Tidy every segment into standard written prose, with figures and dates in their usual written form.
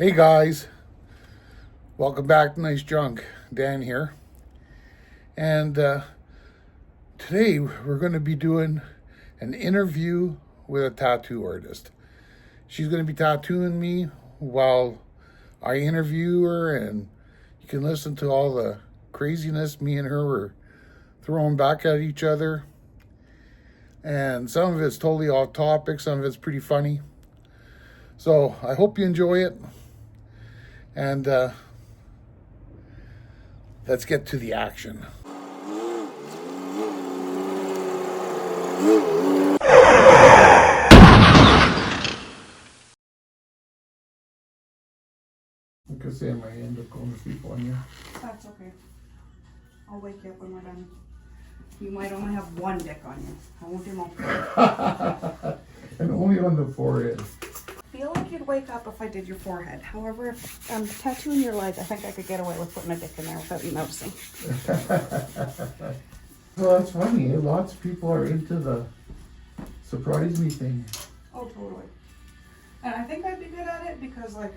Hey guys, welcome back to Nice Junk. Dan here. And today we're going to be doing an interview with a tattoo artist. She's going to be tattooing me while I interview her, and you can listen to all the craziness me and her were throwing back at each other. And some of it's totally off topic, some of it's pretty funny. So I hope you enjoy it. And let's get to the action. Like I say, I might end up going to sleep on you. That's okay. I'll wake you up when we're done. You might only have one dick on you. I won't do multiple. And only on the forehead. I feel like you'd wake up if I did your forehead. However, if I'm tattooing your leg, I think I could get away with putting a dick in there without you noticing. Well, that's funny. Lots of people are into the surprise me thing. Oh, totally. And I think I'd be good at it because, like,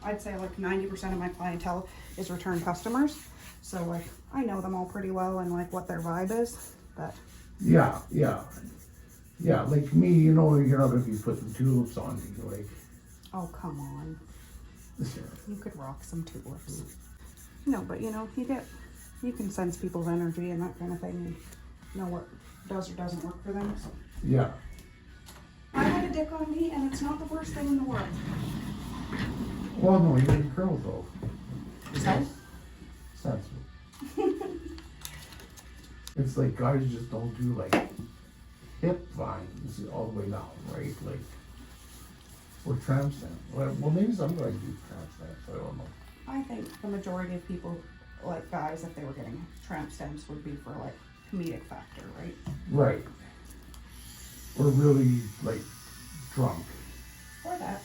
I'd say like 90% of my clientele is return customers. So, like, I know them all pretty well and, like, what their vibe is. But Yeah, like me, you know, you're not going to be putting tulips on me, like. oh, come on. You could rock some tulips. No, but you know, you can sense people's energy and that kind of thing and know what does or doesn't work for them. So. Yeah. I had a dick on me and it's not the worst thing in the world. Well, no, you're in curls though. So? Sensible. It's like guys just don't do like hip vines all the way down, right? Like, or tramp stamp. Well, maybe some guys do tramp stamps, I don't know. I think the majority of people, like guys, if they were getting tramp stamps, would be for like comedic factor, right? Right. Or really like drunk. Or that.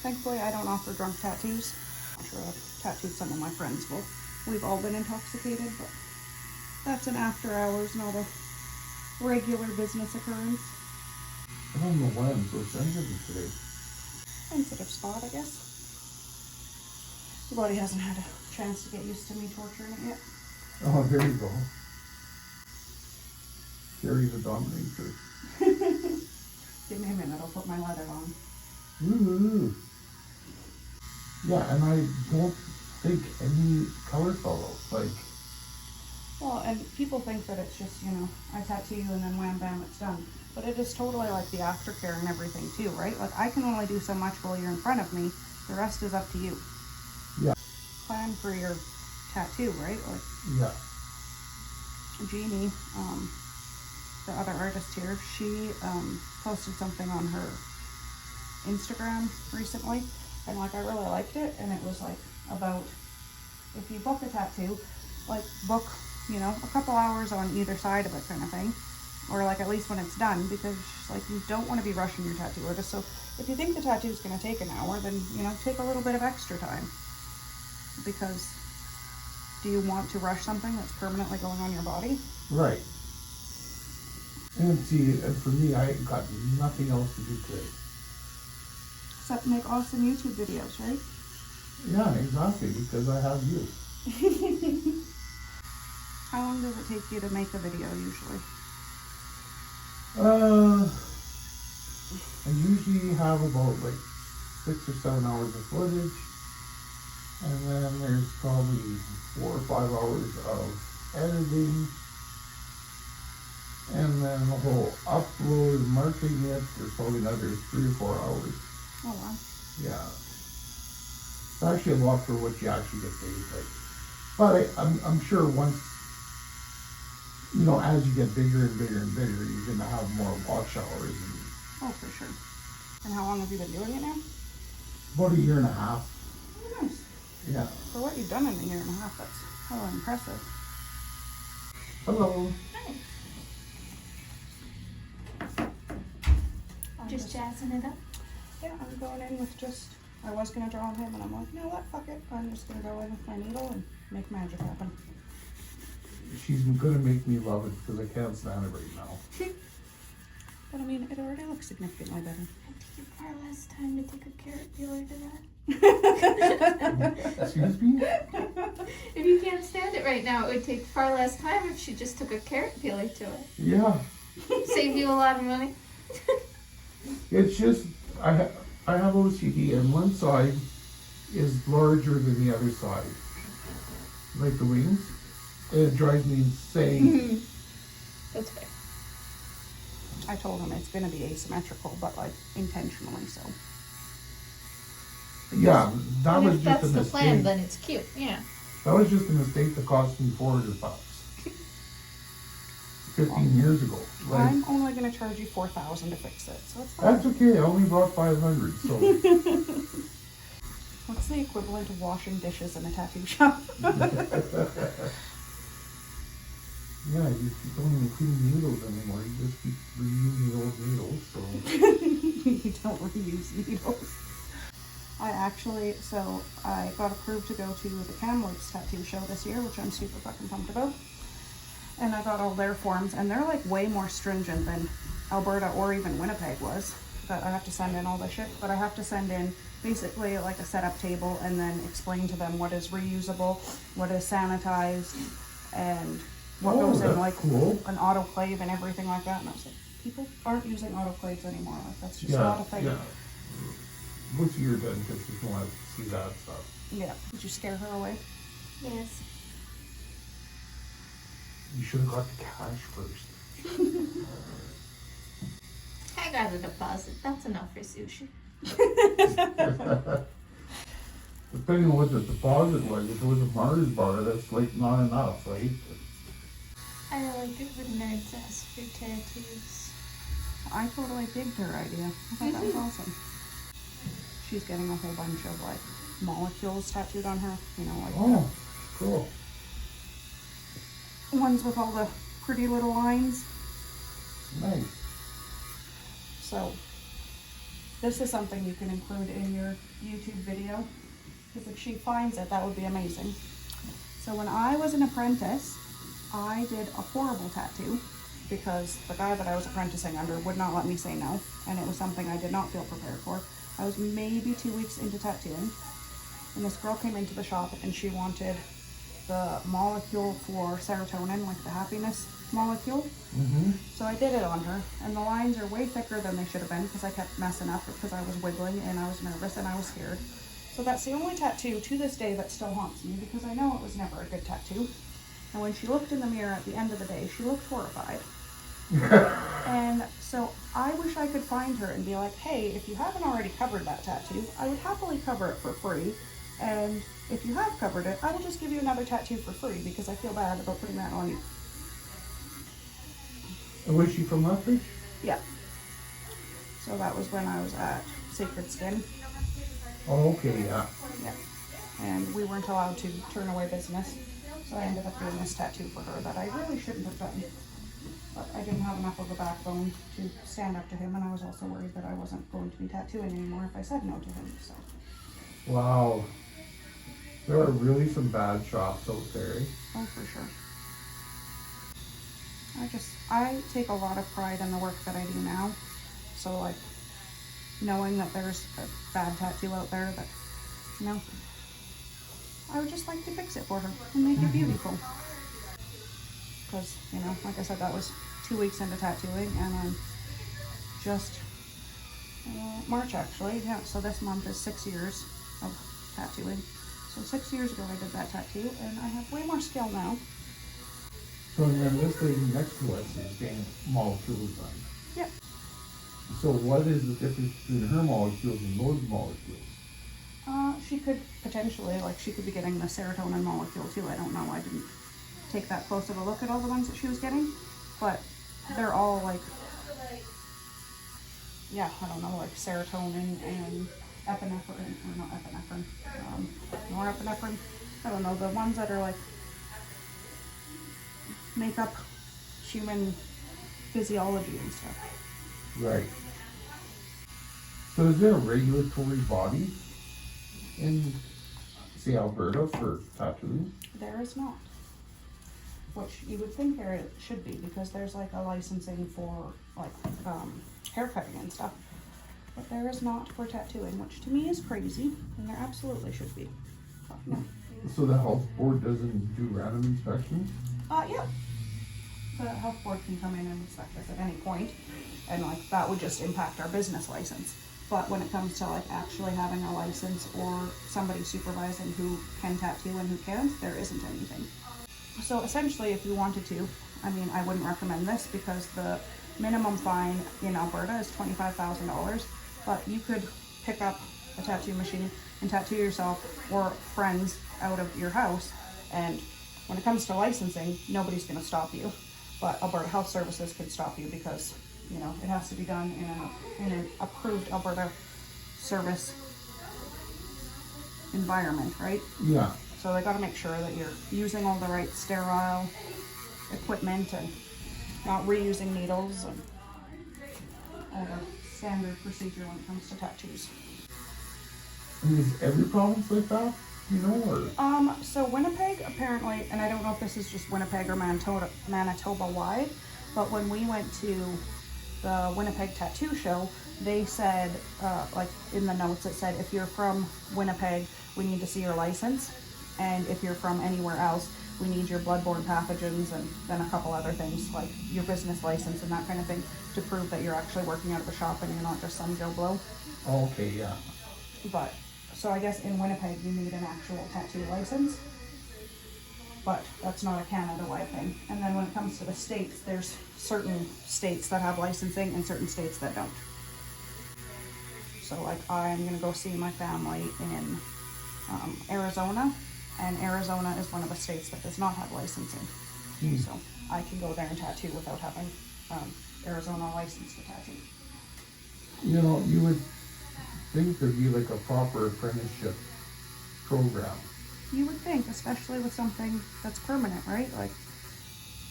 Thankfully, I don't offer drunk tattoos. I'm sure I've tattooed some of my friends. Well, we've all been intoxicated, but that's an after hours, not a regular business occurrence. I don't know why I'm so sensitive today. Sensitive spot, I guess. Your body hasn't had a chance to get used to me torturing it yet. Oh, there you go. Carrie the Dominator. Give me a minute, I'll put my leather on. Woo! Yeah, and I don't think any color follows. Like, Well, and people think that it's just, you know, I tattoo you and then wham bam, it's done. But it is totally like the aftercare and everything too, right? Like I can only do so much while you're in front of me. The rest is up to you. yeah, Plan for your tattoo, right? Like yeah. Jeannie, the other artist here, she posted something on her Instagram recently, and like I really liked it, and it was like about if you book a tattoo, like book, you know, a couple hours on either side of it kind of thing, or like at least when it's done, because like you don't want to be rushing your tattoo artist. So if you think the tattoo is going to take an hour, then you know, take a little bit of extra time, because do you want to rush something that's permanently going on your body? Right. And see, for me, I got nothing else to do today. Except make awesome YouTube videos, right? Yeah, exactly, because I have you. How long does it take you to make a video usually? I usually have about like 6 or 7 hours of footage, and then there's probably 4 or 5 hours of editing, and then the whole upload, marketing it, there's probably another 3 or 4 hours. Oh wow. Yeah. It's actually a lot for what you actually get paid, like. But I'm sure once, you know, as you get bigger and bigger and bigger, you're gonna have more watch hours. And Oh, for sure. And how long have you been doing it now? about a year and a half. Oh, nice. Yeah. For what you've done in a year and a half, that's hella impressive. Hello. Just jazzing it up. Yeah, I'm going in with I was going to draw on him, and I'm like, you know what, fuck it. I'm just going to go in with my needle and make magic happen. She's gonna make me love it because I can't stand it right now. But I mean, it already looks significantly better. And do you far less time to take a carrot peeler to that. Excuse me? If you can't stand it right now, it would take far less time if she just took a carrot peeler to it. Yeah. Save you a lot of money. It's just, I have OCD, and one side is larger than the other side. Like the wings. It drives me insane. That's fair. I told him it's gonna be asymmetrical, but like intentionally so. Yeah, that And was if just a that's the mistake. plan, then it's cute. Yeah. That was just a mistake that cost me $400. 15 years ago. Like, I'm only gonna charge you $4,000 to fix it, so it's fine. that's okay, I only brought 500, so. What's the equivalent of washing dishes in a tattoo shop? Yeah, you don't even clean needles anymore, you just keep reusing the old needles, so. You don't reuse needles. I got approved to go to the Kamloops tattoo show this year, which I'm super fucking pumped about. And I got all their forms, and they're like way more stringent than Alberta or even Winnipeg was. But I have to send in all this shit, but I have to send in basically like a setup table and then explain to them what is reusable, what is sanitized, and what goes in that's like cool. an autoclave and everything like that. And I was like, people aren't using autoclaves anymore. Like that's just not a thing. Yeah. Go to your dentist if you want to see that stuff. Yeah. Did you scare her away? Yes. You should have got the cash first. I got a deposit. That's enough for sushi. Depending on what the deposit was, if it was a Mars bar, that's like not enough, right? I like it when nerds ask for tattoos. I totally digged her idea. I thought that was awesome. She's getting a whole bunch of like molecules tattooed on her, you know, like Oh, cool. ones with all the pretty little lines. Nice. So this is something you can include in your YouTube video, because if she finds it, that would be amazing. So when I was an apprentice, I did a horrible tattoo because the guy that I was apprenticing under would not let me say no, and it was something I did not feel prepared for. I was maybe 2 weeks into tattooing, and this girl came into the shop and she wanted the molecule for serotonin, like the happiness molecule. Mm-hmm. So I did it on her, and the lines are way thicker than they should have been because I kept messing up because I was wiggling and I was nervous and I was scared. So that's the only tattoo to this day that still haunts me because I know it was never a good tattoo. And when she looked in the mirror at the end of the day, she looked horrified. And so I wish I could find her and be like, hey, if you haven't already covered that tattoo, I would happily cover it for free. And if you have covered it, I will just give you another tattoo for free because I feel bad about putting that on you. And was she from Lethbridge? Yeah. So that was when I was at Sacred Skin. Oh, okay, yeah. Yeah. And we weren't allowed to turn away business. So I ended up doing this tattoo for her that I really shouldn't have done. But I didn't have enough of a backbone to stand up to him, and I was also worried that I wasn't going to be tattooing anymore if I said no to him. So. Wow. There are really some bad shops out there. Oh, for sure. I take a lot of pride in the work that I do now. So, like, knowing that there's a bad tattoo out there that, you know, I would just like to fix it for her and make it beautiful. Because, you know, like I said, that was 2 weeks into tattooing, and I'm just, March actually, yeah, so this month is 6 years of tattooing. So 6 years ago I did that tattoo, and I have way more skill now. So then this lady next to us is getting molecules done. Yep. So what is the difference between her molecules and those molecules? She could potentially, like, she could be getting the serotonin molecule too. I don't know. I didn't take that close of a look at all the ones that she was getting, but they're all like, yeah, I don't know, like serotonin and epinephrine, or not epinephrine, norepinephrine. I don't know, the ones that are like make up human physiology and stuff. Right. So is there a regulatory body in, say, Alberta for tattooing? There is not. Which you would think there should be, because there's like a licensing for like hair cutting and stuff. but there is not for tattooing, which to me is crazy, and there absolutely should be. But no. So the health board doesn't do random inspections? Yeah. The health board can come in and inspect us at any point, and like that would just impact our business license. But when it comes to like actually having a license or somebody supervising who can tattoo and who can't, there isn't anything. So essentially, if you wanted to, I mean, I wouldn't recommend this because the minimum fine in Alberta is $25,000, but you could pick up a tattoo machine and tattoo yourself or friends out of your house, and when it comes to licensing, nobody's going to stop you. But Alberta Health Services could stop you because, you know, it has to be done in an approved Alberta service environment, right? Yeah. So they got to make sure that you're using all the right sterile equipment and not reusing needles and all the standard procedure when it comes to tattoos. And is every province like that? You know, or? So Winnipeg apparently, and I don't know if this is just Winnipeg or Manitoba wide, but when we went to the Winnipeg Tattoo Show, they said, like in the notes, it said if you're from Winnipeg, we need to see your license, and if you're from anywhere else, we need your bloodborne pathogens and then a couple other things like your business license and that kind of thing to prove that you're actually working out of a shop and you're not just some Joe Blow. Oh, okay, yeah. But so I guess in Winnipeg you need an actual tattoo license, but that's not a Canada-wide thing. And then when it comes to the states, there's certain states that have licensing and certain states that don't. So like I'm gonna go see my family in Arizona, and Arizona is one of the states that does not have licensing. So I can go there and tattoo without having Arizona license to tattoo. You know, you would think there'd be like a proper apprenticeship program. You would think, especially with something that's permanent, right? Like,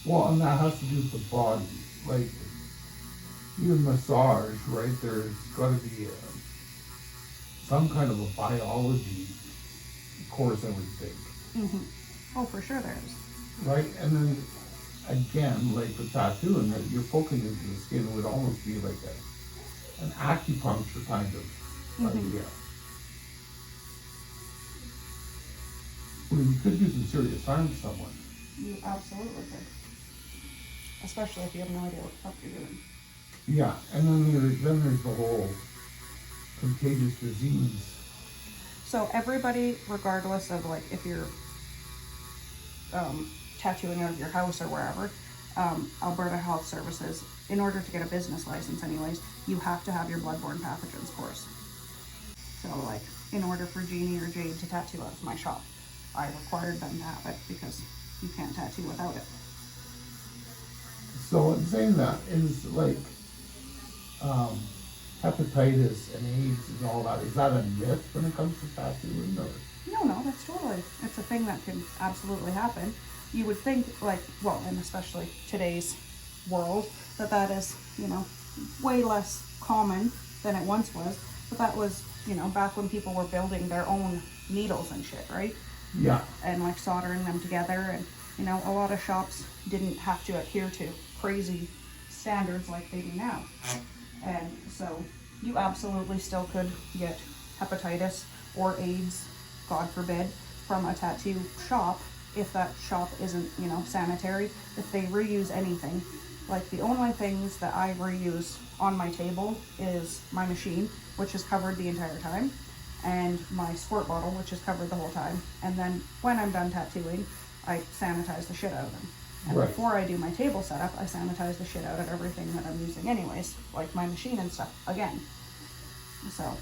Well, and that has to do with the body. Like, even massage, right? There's got to be some kind of a biology course, I would think. oh, for sure there is. Right? And then, again, like with tattooing, that you're poking into the skin would almost be like an acupuncture kind of idea. I mean, you could do some serious harm to someone. You absolutely could. Especially if you have no idea what the fuck you're doing. Yeah, and then there's the whole contagious disease. So everybody, regardless of like if you're tattooing out of your house or wherever, Alberta Health Services, in order to get a business license anyways, you have to have your bloodborne pathogens course. So like, in order for Jeannie or Jade to tattoo out of my shop, I required them to have it because you can't tattoo without it. So in saying that, is like hepatitis and AIDS and all that, is that a myth when it comes to tattooing? Or? No, that's totally, it's a thing that can absolutely happen. You would think like, well, and especially today's world, that is, you know, way less common than it once was. But that was, you know, back when people were building their own needles and shit, right? Yeah. And like soldering them together, and you know, a lot of shops didn't have to adhere to crazy standards like they do now. And so you absolutely still could get hepatitis or AIDS, God forbid, from a tattoo shop if that shop isn't, you know, sanitary. If they reuse anything, like the only things that I reuse on my table is my machine, which is covered the entire time, and my squirt bottle, which is covered the whole time. And then when I'm done tattooing, I sanitize the shit out of them. And Right. before I do my table setup, I sanitize the shit out of everything that I'm using anyways, like my machine and stuff, again. So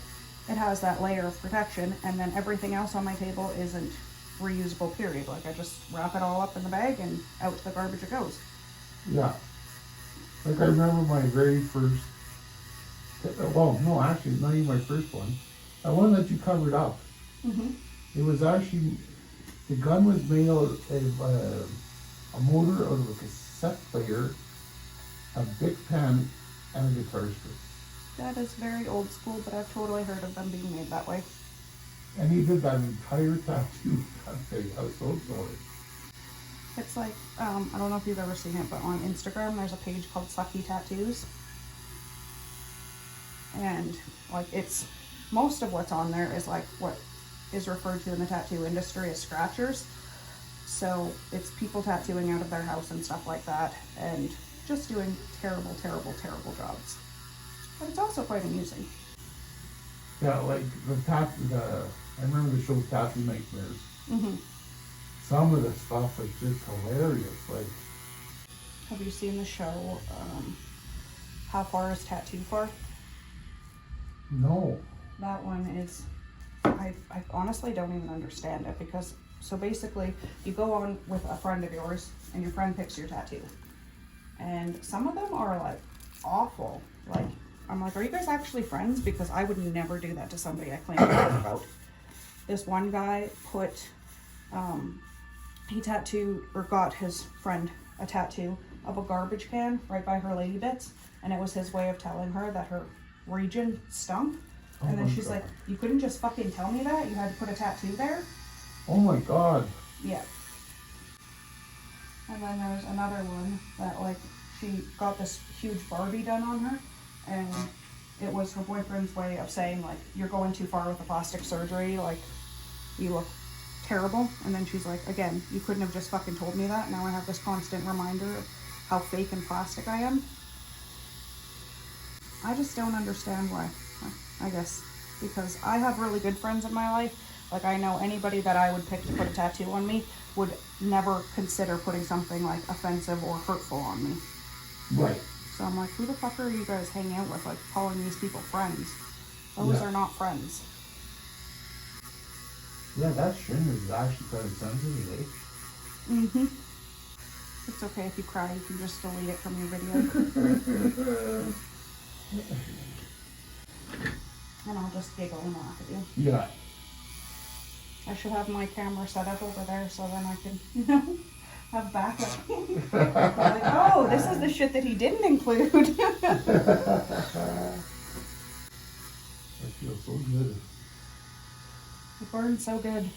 it has that layer of protection, and then everything else on my table isn't reusable, period. Like I just wrap it all up in the bag and out to the garbage it goes. Yeah. Like I remember my very first, well, no, actually, not even my first one. That one that you covered up. It was actually, the gun was made out of a motor out of a cassette player, a Bic pen, and a guitar string. That is very old school, but I've totally heard of them being made that way. And he did that entire tattoo that thing. I was so sorry. It's like, I don't know if you've ever seen it, but on Instagram there's a page called Sucky Tattoos. And like it's, most of what's on there is like what is referred to in the tattoo industry as scratchers. So it's people tattooing out of their house and stuff like that, and just doing terrible, terrible, terrible jobs. But it's also quite amusing. Yeah, like I remember the show Tattoo Nightmares. Mm-hmm. Some of the stuff is just hilarious. Like, Have you seen the show, How Far is Tattoo Far? no. That one is, I honestly don't even understand it, because, so basically, you go on with a friend of yours, and your friend picks your tattoo. And some of them are like awful. Like, I'm like, are you guys actually friends? Because I would never do that to somebody I claim to care about. This one guy put, he tattooed, or got his friend a tattoo of a garbage can right by her lady bits, and it was his way of telling her that her region stunk. And then she's like, you couldn't just fucking tell me that? You had to put a tattoo there? Oh my God. Yeah. And then there's another one that, like, she got this huge Barbie done on her, and it was her boyfriend's way of saying, like, you're going too far with the plastic surgery, like, you look terrible. And then she's like, again, you couldn't have just fucking told me that. Now I have this constant reminder of how fake and plastic I am. I just don't understand why. I guess because I have really good friends in my life. Like, I know anybody that I would pick to put a tattoo on me would never consider putting something like offensive or hurtful on me. Right. So I'm like, who the fuck are you guys hanging out with? Like, calling these people friends? Those are not friends. Yeah, that string is actually quite sensitive, eh? Mm-hmm. It's okay if you cry, you can just delete it from your video. And I'll just giggle and laugh at you. Yeah. I should have my camera set up over there so then I can, you know, have backup. Like, oh, this is the shit that he didn't include. I feel so good. It burns so good.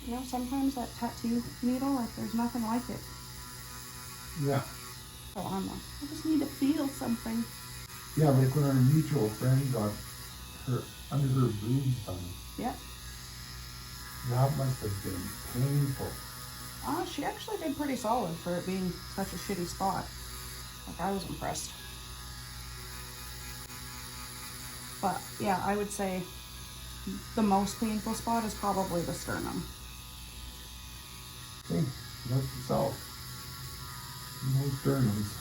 You know, sometimes that tattoo needle, like, there's nothing like it. Yeah. So I'm like, I just need to feel something. Yeah, like when our mutual friend got her under her boobs done. Yeah. That must have been painful. She actually did pretty solid for it being such a shitty spot. Like, I was impressed. But yeah, I would say the most painful spot is probably the sternum. Hey, that's yourself. No sternums.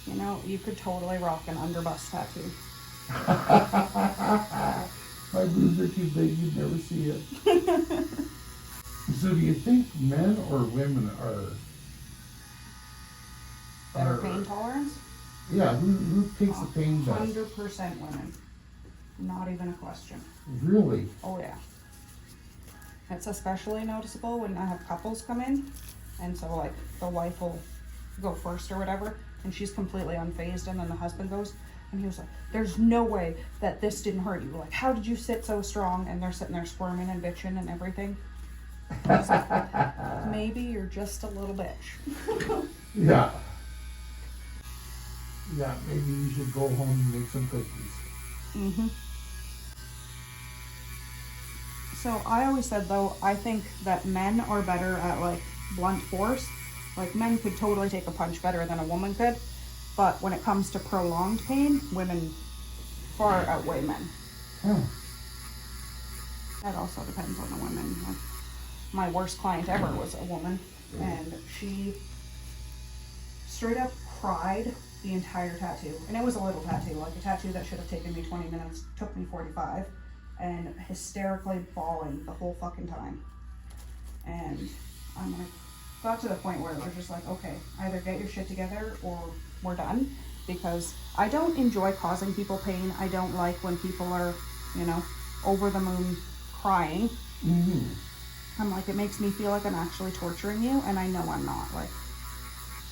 You know, you could totally rock an underbust tattoo. My boobs are too big, you'd never see it. So do you think men or women Better pain tolerance? Yeah, who takes the pain best? 100% women. Not even a question. Really? Oh yeah. It's especially noticeable when I have couples come in, and so like the wife will go first or whatever, and she's completely unfazed, and then the husband goes, and he was like, there's no way that this didn't hurt you. Like, how did you sit so strong? And they're sitting there squirming and bitching and everything. I was like, maybe you're just a little bitch. Yeah. Yeah, maybe you should go home and make some cookies. Mm-hmm. So I always said, though, I think that men are better at, like, blunt force. Like, men could totally take a punch better than a woman could. But when it comes to prolonged pain, women far outweigh men. Oh. That also depends on the women. Like, my worst client ever was a woman, and she straight up cried the entire tattoo. And it was a little tattoo, like a tattoo that should have taken me 20 minutes, took me 45, and hysterically bawling the whole fucking time. And I'm like, got to the point where it was just like, okay, either get your shit together or we're done, because I don't enjoy causing people pain. I don't like when people are, you know, over the moon crying. Mm-hmm. I'm like, it makes me feel like I'm actually torturing you, and I know I'm not. Like,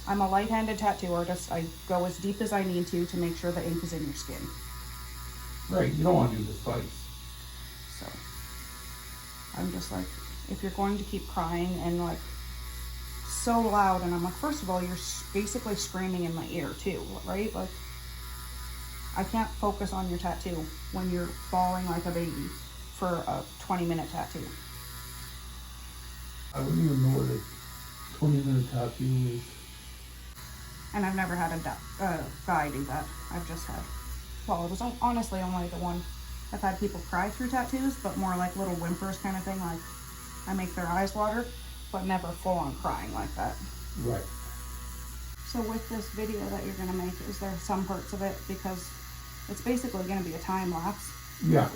I'm a light-handed tattoo artist. I go as deep as I need to make sure the ink is in your skin. Right, you don't want to do this twice. So I'm just like, if you're going to keep crying and like so loud, and I'm like, first of all, you're basically screaming in my ear too, right? Like, I can't focus on your tattoo when you're bawling like a baby for a 20-minute tattoo. I wouldn't even know what a 20-minute tattoo is. And I've never had a guy do that. I've just had, well, it was honestly only the one. I've had people cry through tattoos, but more like little whimpers kind of thing, like I make their eyes water, but never full on crying like that. Right. So with this video that you're gonna make, is there some parts of it, because it's basically gonna be a time lapse, Yeah.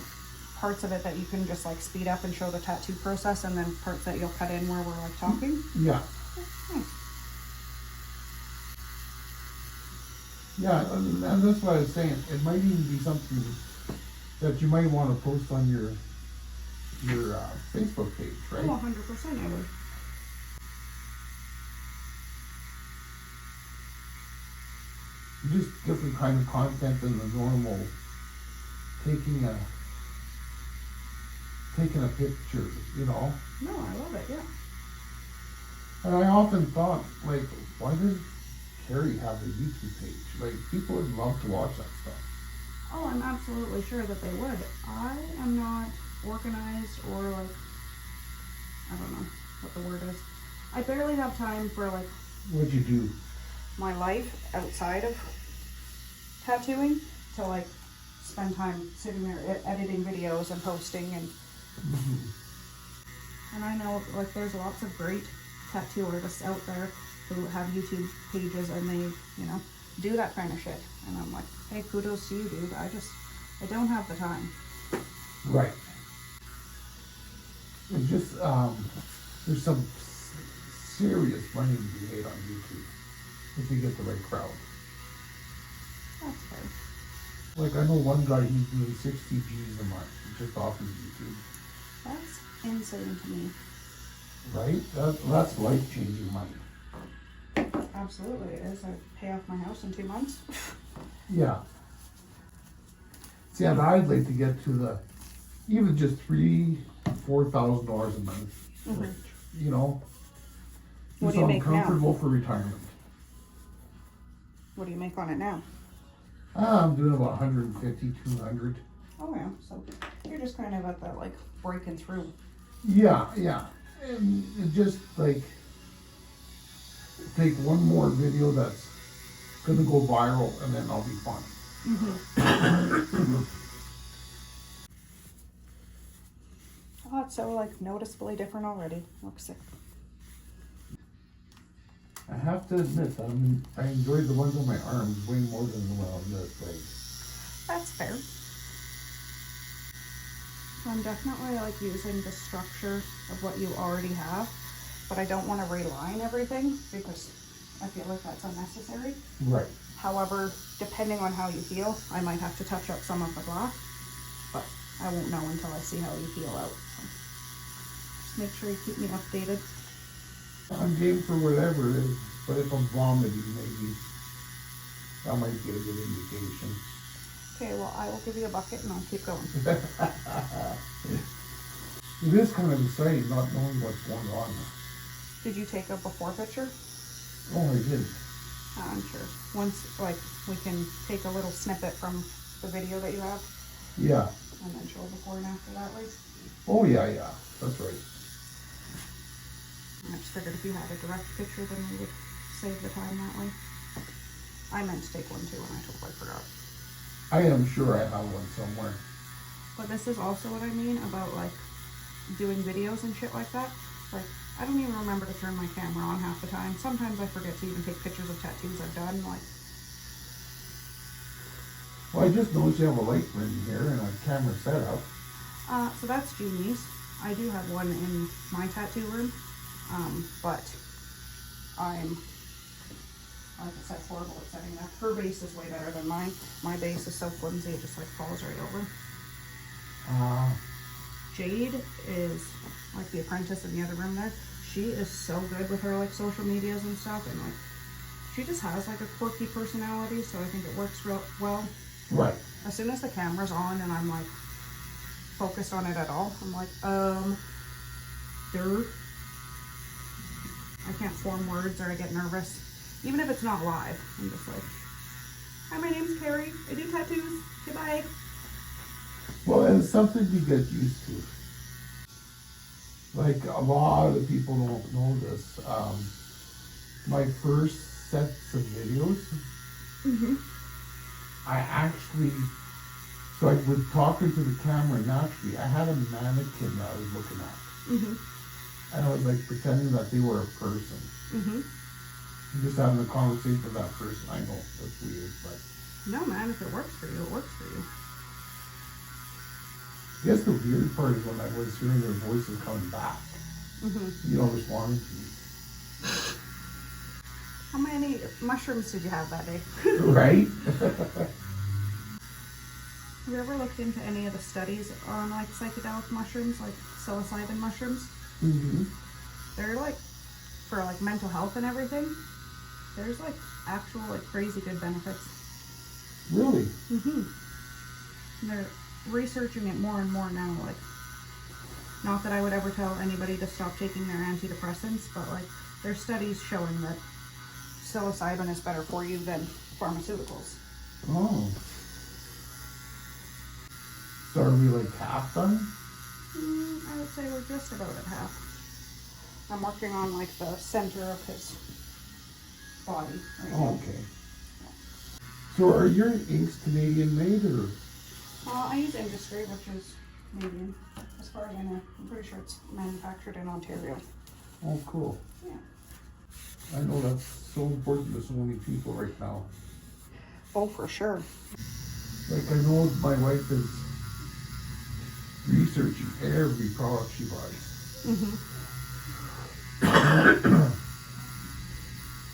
parts of it that you can just like speed up and show the tattoo process, and then parts that you'll cut in where we're like talking? Yeah. Nice. Yeah, and that's what I was saying. It might even be something that you might want to post on your Facebook page, right? Oh, 100% I would. Just different kind of content than the normal taking a picture, you know. No, I love it, yeah. And I often thought, like, why does Carrie have a YouTube page? Like, people would love to watch that stuff. Oh, I'm absolutely sure that they would. I am not organized or like, I don't know what the word is. I barely have time for like What'd you do? my life outside of tattooing to like spend time sitting there editing videos and posting and I know like there's lots of great tattoo artists out there who have YouTube pages and they, you know, do that kind of shit. And I'm like, hey, kudos to you, dude. I don't have the time. Right. It's just, there's some serious money to be made on YouTube if you get the right crowd. That's fair. Like, I know one guy, he's doing 60 G's a month just off of YouTube. That's insane to me. Right? That's life-changing money. Absolutely, it is. I pay off my house in 2 months. Yeah. See, and I'd like to get to the, even just $3,000-4,000 a month, Mhm. you know? What Just do you so I'm make now? comfortable for retirement. What do you make on it now? I'm doing about 150, 200. Oh yeah, so you're just kind of at that like breaking through. Yeah, yeah. And it just like, take one more video that's gonna go viral and then I'll be fine. Oh, it's so like noticeably different already. Looks sick. I have to admit that I enjoyed the ones on my arms way more than the one on this leg. That's fair. I'm definitely like using the structure of what you already have, but I don't want to reline everything because I feel like that's unnecessary. Right. However, depending on how you feel, I might have to touch up some of the glass, but I won't know until I see how you feel out. So just make sure you keep me updated. I'm game for whatever it is, but if I'm vomiting, maybe that might be a good indication. Okay, well, I will give you a bucket and I'll keep going. It is kind of exciting not knowing what's going on. Did you take a before picture? Oh, I did. I'm sure. Once, like, we can take a little snippet from the video that you have Yeah. and then show before and after that way. Oh, yeah, yeah. That's right. I just figured if you had a direct picture, then we would save the time that way. I meant to take one too, and I totally forgot. I am sure I have one somewhere. But this is also what I mean about like doing videos and shit like that. Like, I don't even remember to turn my camera on half the time. Sometimes I forget to even take pictures of tattoos I've done. Like, Well, I just noticed you have a light ring here and a camera setup. so that's Jeannie's. I do have one in my tattoo room, but I'm, like I said, horrible at setting it up. Her base is way better than mine. My base is so flimsy, it just like falls right over. Jade is like the apprentice in the other room there. She is so good with her like social medias and stuff, and like she just has like a quirky personality, so I think it works real well. Right. As soon as the camera's on and I'm like focused on it at all, I'm like, dude. I can't form words or I get nervous. Even if it's not live, I'm just like, Hi, my name's Carrie. I do tattoos. Goodbye. Well, and it's something you get used to. Like a lot of the people don't know this. My first sets of videos, Mm-hmm. I actually, so I was talking to the camera naturally. I had a mannequin that I was looking at. Mm-hmm. And I was like pretending that they were a person. Mm-hmm. Just having a conversation with that person. I know, that's weird, but No, man, if it works for you, it works for you. I guess the weird part is when I was hearing their voices coming back. Mm-hmm. You know, responding to me. How many mushrooms did you have that day? Right? Have you ever looked into any of the studies on like psychedelic mushrooms, like psilocybin mushrooms? Mm-hmm. They're like, for like mental health and everything, there's like actual like crazy good benefits. Really? Mm-hmm. They're researching it more and more now. Like, not that I would ever tell anybody to stop taking their antidepressants, but like there's studies showing that psilocybin is better for you than pharmaceuticals. Oh. So are we like half done? I would say we're just about at half. I'm working on like the center of his body right now. Oh, okay. So are your inks Canadian made or? I use Industry, which is Canadian. As far as I know, I'm pretty sure it's manufactured in Ontario. Oh, cool. Yeah. I know that's so important to so many people right now. Oh, for sure. Like I know my wife is researching every product she buys. Mm-hmm.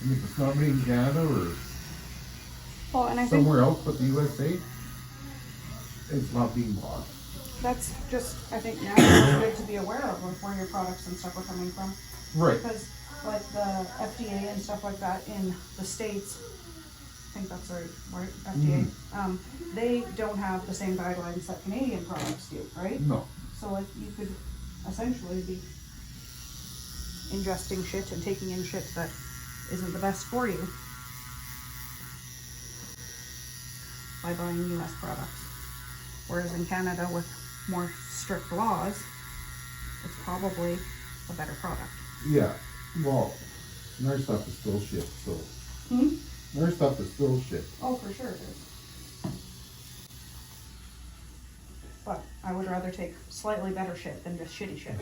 And if it's not made in Canada or Well, and I think somewhere else but the USA, it's not being bought. that's just, I think now it's good to be aware of like, where your products and stuff are coming from. Right. Because like the FDA and stuff like that in the States, I think that's right, FDA, they don't have the same guidelines that Canadian products do, right? No. So like you could essentially be ingesting shit and taking in shit that isn't the best for you by buying US products. Whereas in Canada with more strict laws, it's probably a better product. Yeah. Well, their stuff is still shit, so. Their stuff is still shit. Oh, for sure it is. But I would rather take slightly better shit than just shitty shit.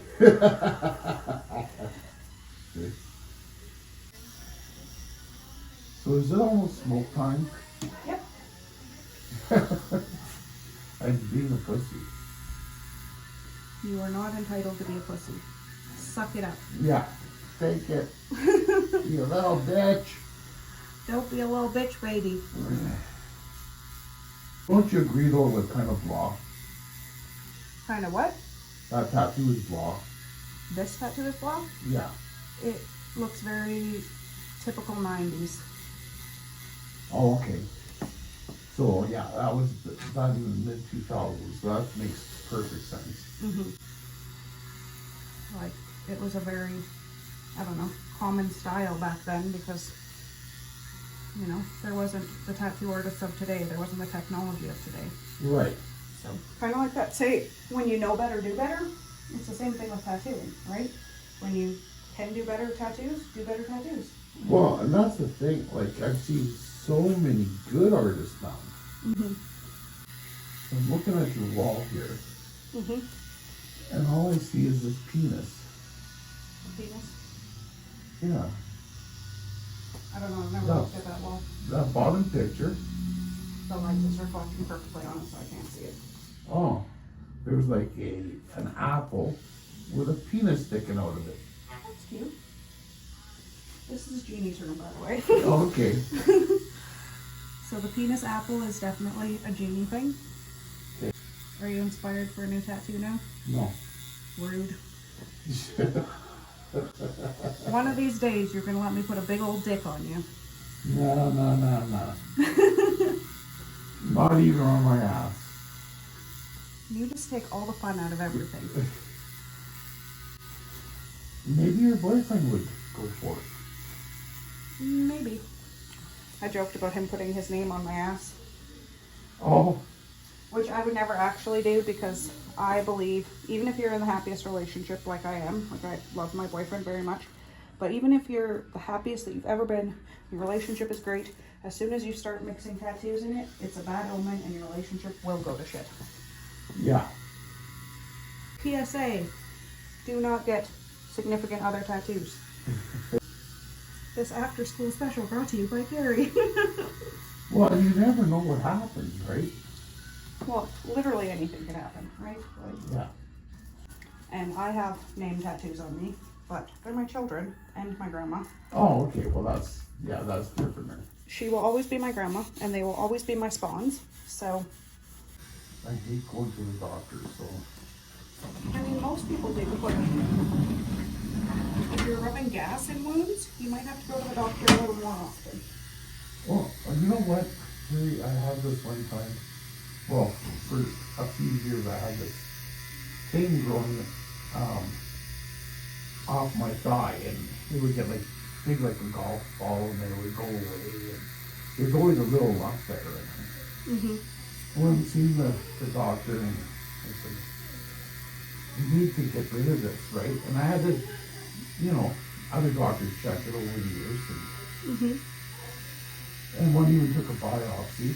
So is it almost smoke time? Yep. I'm being a pussy. You are not entitled to be a pussy. Suck it up. Yeah. Take it. You little bitch. Don't be a little bitch, baby. Don't you agree though with kind of law? Kind of what? That tattoo is law. This tattoo is blocked? Yeah. It looks very typical 90s. Oh, okay. So yeah, that was done in the mid 2000s. So that makes perfect sense. Mm-hmm. Like, it was a very, I don't know, common style back then because, you know, there wasn't the tattoo artists of today. There wasn't the technology of today. Right. So, kind of like that. Say, when you know better, do better. It's the same thing with tattooing, right? When you can do better tattoos, do better tattoos. Well, and that's the thing. Like I've seen so many good artists now. Mm-hmm. I'm looking at your wall here, Mm-hmm. and all I see is this penis. Penis? Yeah. I don't know, I've never No. looked at that wall. That bottom picture. The light is reflecting perfectly on it, so I can't see it. Oh, there's like an apple with a penis sticking out of it. That's cute. This is Jeannie's room, by the way. Oh, okay. So the penis apple is definitely a Jeannie thing. Okay. Are you inspired for a new tattoo now? No. Rude. One of these days, you're gonna let me put a big old dick on you. No. Not even on my ass. You just take all the fun out of everything. Maybe your boyfriend would go for it. Maybe. I joked about him putting his name on my ass, Oh, which I would never actually do, because I believe, even if you're in the happiest relationship like I am, like I love my boyfriend very much, but even if you're the happiest that you've ever been, your relationship is great, as soon as you start mixing tattoos in it, it's a bad omen and your relationship will go to shit. yeah. PSA, do not get significant other tattoos. This after school special brought to you by Gary. Well, you never know what happens, right? Well, literally anything can happen, right? Like, Yeah. and I have name tattoos on me, but they're my children and my grandma. Oh, okay. Well, that's different then. She will always be my grandma, and they will always be my spawns. So, I hate going to the doctor, so. I mean, most people do, but if you're rubbing gas in wounds, you might have to go to the doctor a little more often. Well, you know what? Really, I had this one time. Well, for a few years, I had this thing growing off my thigh, and it would get like big, like a golf ball, and then it would go away. And there's always a little lump there. I went and seen the doctor, and I said, "You need to get rid of this, right?" And I had to, other doctors checked it over the years, and one even took a biopsy,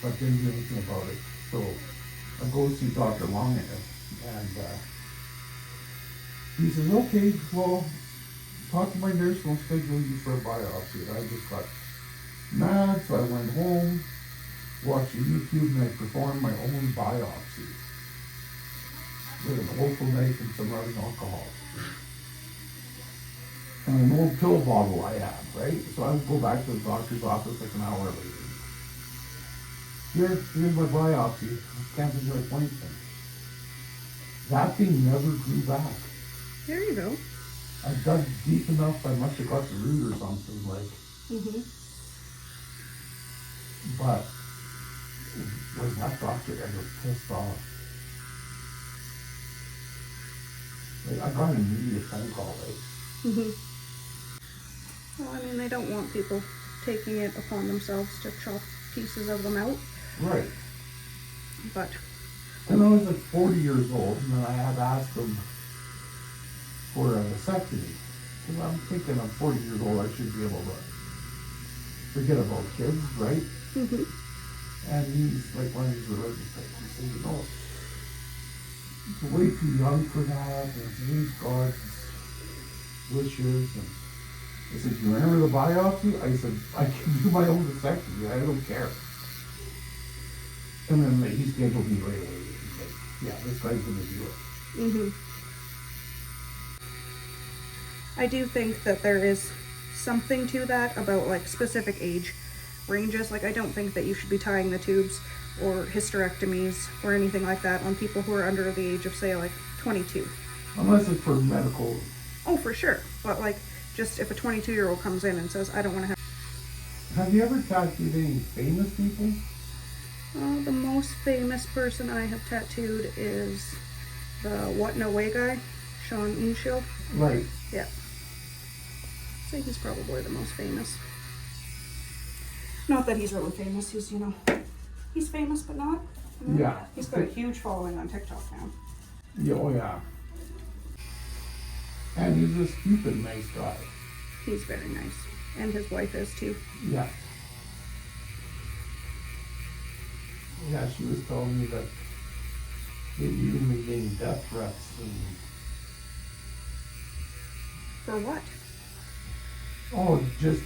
but didn't do anything about it. So I go see Dr. Longhair, and he says, "Okay, well, talk to my nurse, we'll schedule you for a biopsy." And I just got mad, so I went home, watched YouTube, and I performed my own biopsy with an opal knife and some rubbing alcohol. And an old pill bottle I had, right? So I would go back to the doctor's office like an hour later. Here's my biopsy. Cancer's your appointment. That thing never grew back. There you go. I dug deep enough, I must have got the root or something, but when that doctor, I was pissed off. Like, I got an immediate phone call, right? Well, I mean, they don't want people taking it upon themselves to chop pieces of them out. Right. But. And I was like 40 years old, and then I had asked them for a vasectomy. Because I'm thinking I'm 40 years old, I should be able to forget about kids, right? And he's like one of these religious types. He said, you're way too young for that, and it's against God's wishes. And I said, you remember the biopsy? I said, I can do my own vasectomy, I don't care. And then he scheduled me right away. He's like, yeah, this guy's gonna do it. I do think that there is something to that about like specific age ranges. Like, I don't think that you should be tying the tubes or hysterectomies or anything like that on people who are under the age of, say, like 22. Unless it's for medical. Oh, for sure. But like, just if a 22-year-old comes in and says, I don't want to have... Have you ever tattooed any famous people? The most famous person I have tattooed is the What No Way guy, Sean Unshield. Right. Yeah. I think he's probably the most famous. Not that he's really famous, he's, he's famous but not. Yeah. He's got a huge following on TikTok now. Yeah, oh yeah. And he's a stupid nice guy. He's very nice. And his wife is too. Yeah. Yeah, she was telling me that they've even been getting death threats. For what? Oh, just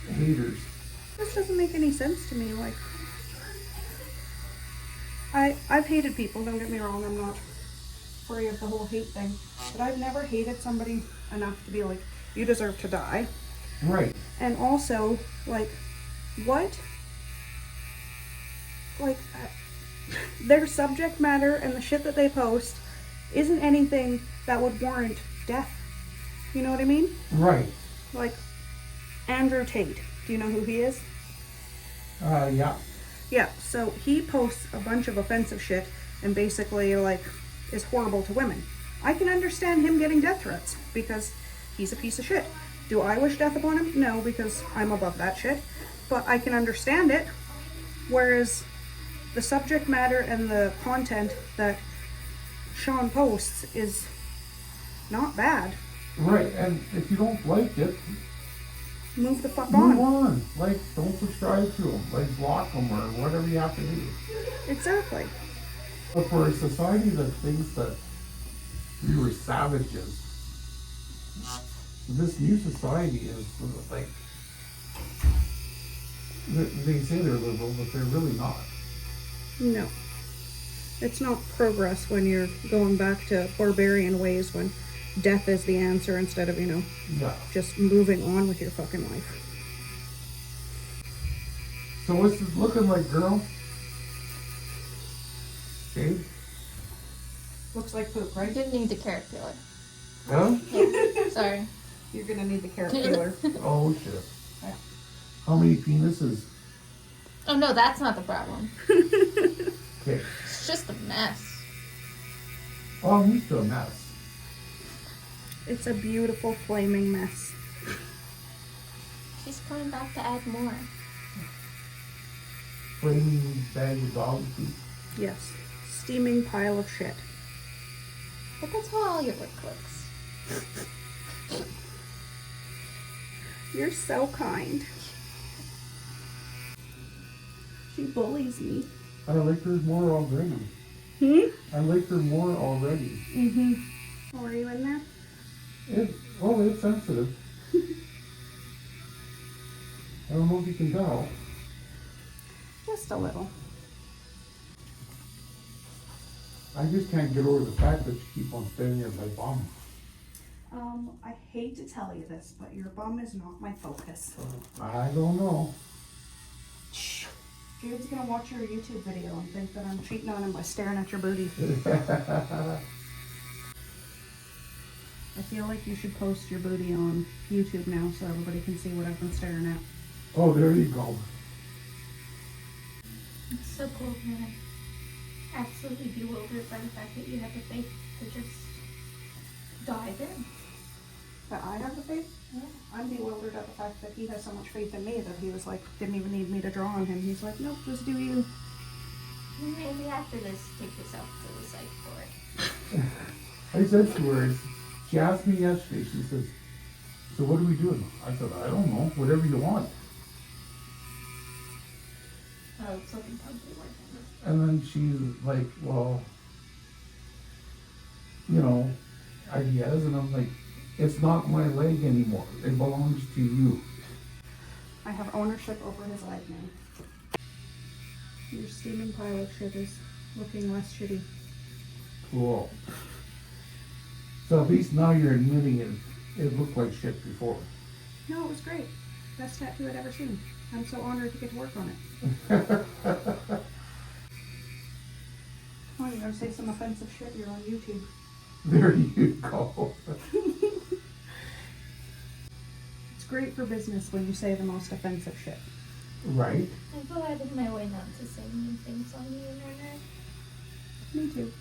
haters. This doesn't make any sense to me. Like, I've hated people, don't get me wrong, I'm not free of the whole hate thing. But I've never hated somebody enough to be like, you deserve to die. Right. And also, like, what? Like, their subject matter and the shit that they post isn't anything that would warrant death. You know what I mean? Right. Like, Andrew Tate. Do you know who he is? Yeah. Yeah, so he posts a bunch of offensive shit and basically, like, is horrible to women. I can understand him getting death threats because he's a piece of shit. Do I wish death upon him? No, because I'm above that shit. but I can understand it. Whereas the subject matter and the content that Sean posts is not bad. Right, and if you don't like it, Move the fuck move on. on. Like, don't subscribe to them. Like, block them or whatever you have to do. Exactly. But for a society that thinks that we were savages, this new society is like, they say they're liberal, but they're really not. No. It's not progress when you're going back to barbarian ways when death is the answer instead of, Yeah. just moving on with your fucking life. So what's this looking like, girl? Okay. Looks like poop, I right? didn't need the carrot peeler. Huh? Sorry. You're gonna need the carrot peeler. Oh shit. Yeah. How many penises? Oh no, that's not the problem. Okay. It's just a mess. Oh, I'm used to a mess. It's a beautiful flaming mess. She's coming back to add more. Flaming bag of dog food. Yes. Steaming pile of shit. But that's how all your work looks. You're so kind. She bullies me. I like her more already. I like her more already. Oh, are you in there? It's sensitive. I don't know if you can tell. Just a little. I just can't get over the fact that you keep on staring at my bum. I hate to tell you this, but your bum is not my focus. I don't know. Jade's gonna watch your YouTube video and think that I'm cheating on him by staring at your booty. I feel like you should post your booty on YouTube now so everybody can see what I've been staring at. Oh, there you go. It's so cool, man. I'm absolutely bewildered by the fact that you have the faith to just dive in. That I have the faith? Yeah. I'm bewildered at the fact that he has so much faith in me that he was like, didn't even need me to draw on him. He's like, nope, just do you. Maybe after this, take yourself to the site for it. I said to her, she asked me yesterday, she says, so what are we doing? I said, I don't know, whatever you want. Oh, it's looking probably working. And then she's like, well, ideas. And I'm like, it's not my leg anymore. It belongs to you. I have ownership over his leg now. Your steaming pile of shit is looking less shitty. Cool. So at least now you're admitting it looked like shit before. No, it was great. Best tattoo I'd ever seen. I'm so honored to get to work on it. Oh, you're gonna say some offensive shit, you're on YouTube. There you go. It's great for business when you say the most offensive shit. Right. I go out of my way not to say mean things on the internet. Me too.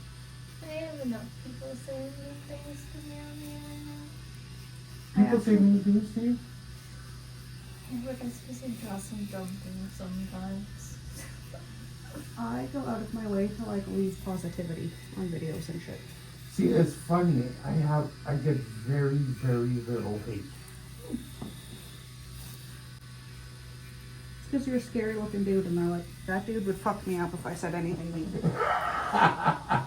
I have enough people saying mean things to me on the internet. People say mean things to you? Yeah, but I'm supposed to draw some dumb things sometimes. I go out of my way to leave positivity on videos and shit. See, it's funny. I get very, very little hate. It's because you're a scary looking dude and they're like, that dude would fuck me up if I said anything mean. I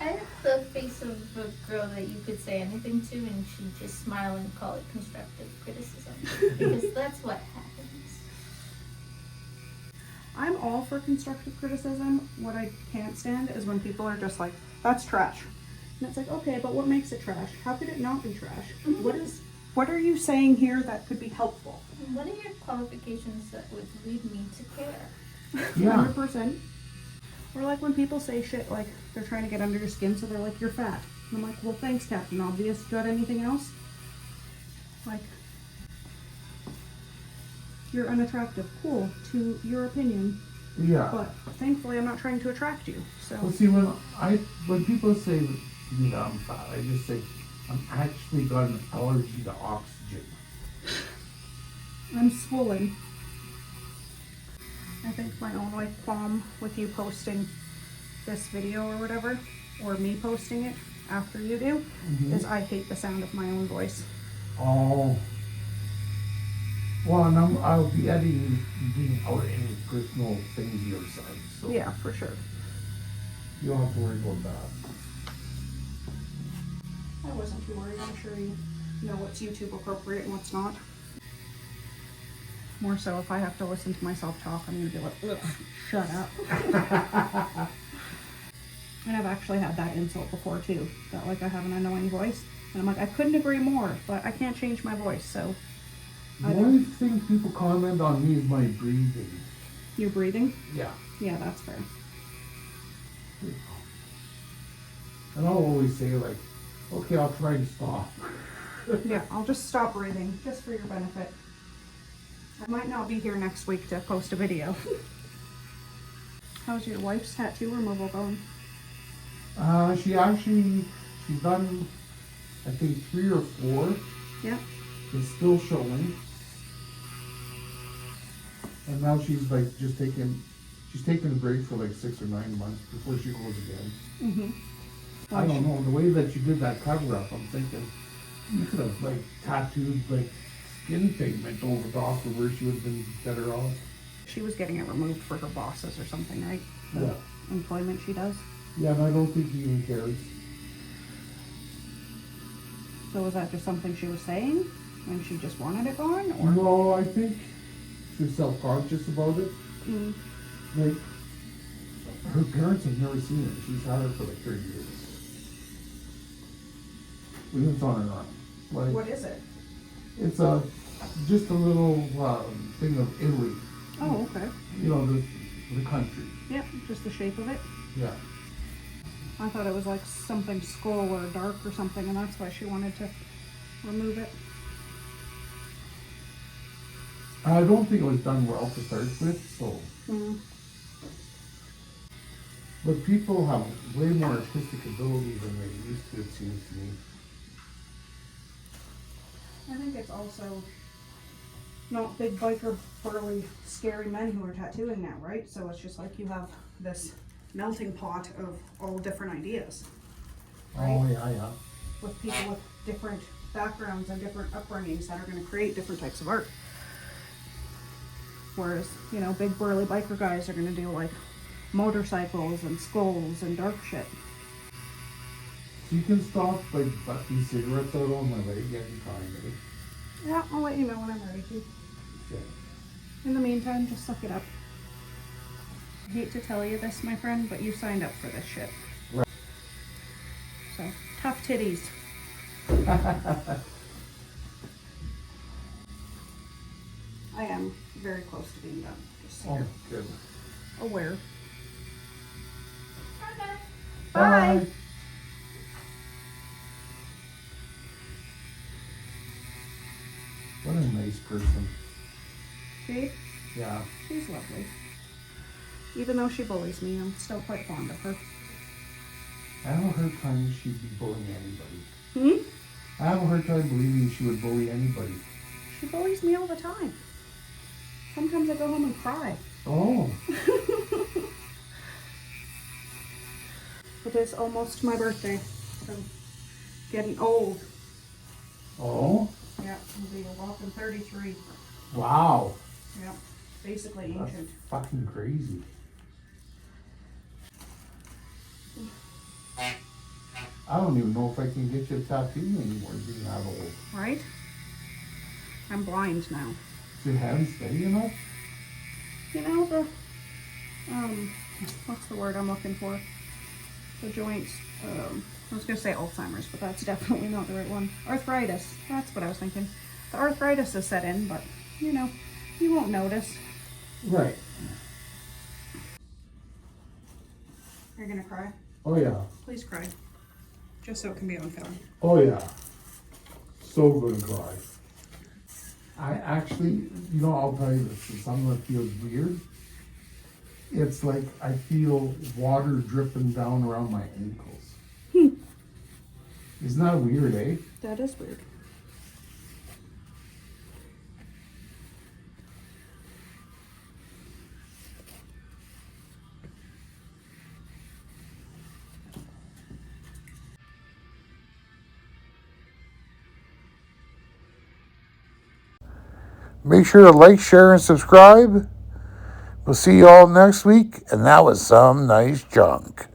have the face of a girl that you could say anything to and she'd just smile and call it constructive criticism. Because that's what happens. I'm all for constructive criticism. What I can't stand is when people are just like, that's trash. And it's like, okay, but what makes it trash? How could it not be trash? What are you saying here that could be helpful? What are your qualifications that would lead me to care? Yeah. 100%. Or like when people say shit like they're trying to get under your skin, so they're like, you're fat. And I'm like, well, thanks, Captain Obvious. Got anything else? Like, you're unattractive. Cool, to your opinion. Yeah. But thankfully, I'm not trying to attract you. So Well, see, when people say to me that I'm fat, I just say I'm actually got an allergy to oxygen. I'm swollen. I think my own like qualm with you posting this video or whatever, or me posting it after you do, is I hate the sound of my own voice. Oh. Well, and I'll be editing out any personal things your side, so Yeah, for sure. you don't have to worry about that. I wasn't too worried. I'm sure you know what's YouTube appropriate and what's not. More so if I have to listen to myself talk, I'm gonna be like, ugh, shut up. And I've actually had that insult before too, that like I have an annoying voice. And I'm like, I couldn't agree more, but I can't change my voice, so. The only thing people comment on me is my breathing. You're breathing? Yeah. Yeah, that's fair. And I'll always say like, okay, I'll try to stop. Yeah, I'll just stop breathing, just for your benefit. I might not be here next week to post a video. How's your wife's tattoo removal going? She's done, I think 3 or 4. Yeah. It's still showing. And now she's like she's taking a break for like 6 or 9 months before she goes again. Mm-hmm. I don't know, the way that you did that cover up, I'm thinking you could have like tattooed like skin pigment over top of where she would have been better off. She was getting it removed for her bosses or something, right? The Yeah. employment she does. Yeah, and I don't think he even cares. So was that just something she was saying? And she just wanted it gone? Or? No, I think she's self-conscious about it. Mm. Like, her parents have never seen it. She's had it for like 30 years. It's on her arm. Like, What is it? it's just a little thing of Italy. Oh, okay. You know, the country. Yeah, just the shape of it. Yeah. I thought it was like something skull or dark or something, and that's why she wanted to remove it. I don't think it was done well to start with, so. Mm. But people have way more artistic ability than they used to, it seems to me. I think it's also not big biker, burly, scary men who are tattooing now, right? So it's just like you have this melting pot of all different ideas. Right? Oh, yeah. With people with different backgrounds and different upbringings that are going to create different types of art. Whereas, you know, big burly biker guys are going to do like motorcycles and skulls and dark shit. You can stop like busting cigarettes out on my leg anytime, eh? Yeah, I'll let you know when I'm ready to. Okay. In the meantime, just suck it up. I hate to tell you this, my friend, but you signed up for this shit. Right. So, tough titties. I am very close to being done. Just so Oh, you're good. aware. Bye. What a nice person. See? Yeah. She's lovely. Even though she bullies me, I'm still quite fond of her. I have a hard time she'd be bullying anybody. Hmm? I have a hard time believing she would bully anybody. She bullies me all the time. Sometimes I go home and cry. Oh. It is almost my birthday. I'm getting old. Oh? Yeah, I'll be a whopping 33. Wow. Yeah, basically That's ancient. fucking crazy. I don't even know if I can get you a tattoo anymore being that old. Right? I'm blind now. Is your hand steady enough? You know the, what's the word I'm looking for? The joints, I was gonna say Alzheimer's, but that's definitely not the right one. Arthritis, that's what I was thinking. The arthritis is set in, but, you know, you won't notice. Right. You're gonna cry? Oh yeah. Please cry. Just so it can be on film. Oh yeah. So gonna cry. I actually, you know, I'll tell you this, it's something that feels weird. It's like I feel water dripping down around my ankles. Isn't that weird, eh? That is weird. Make sure to like, share, and subscribe. We'll see you all next week. And that was some nice junk.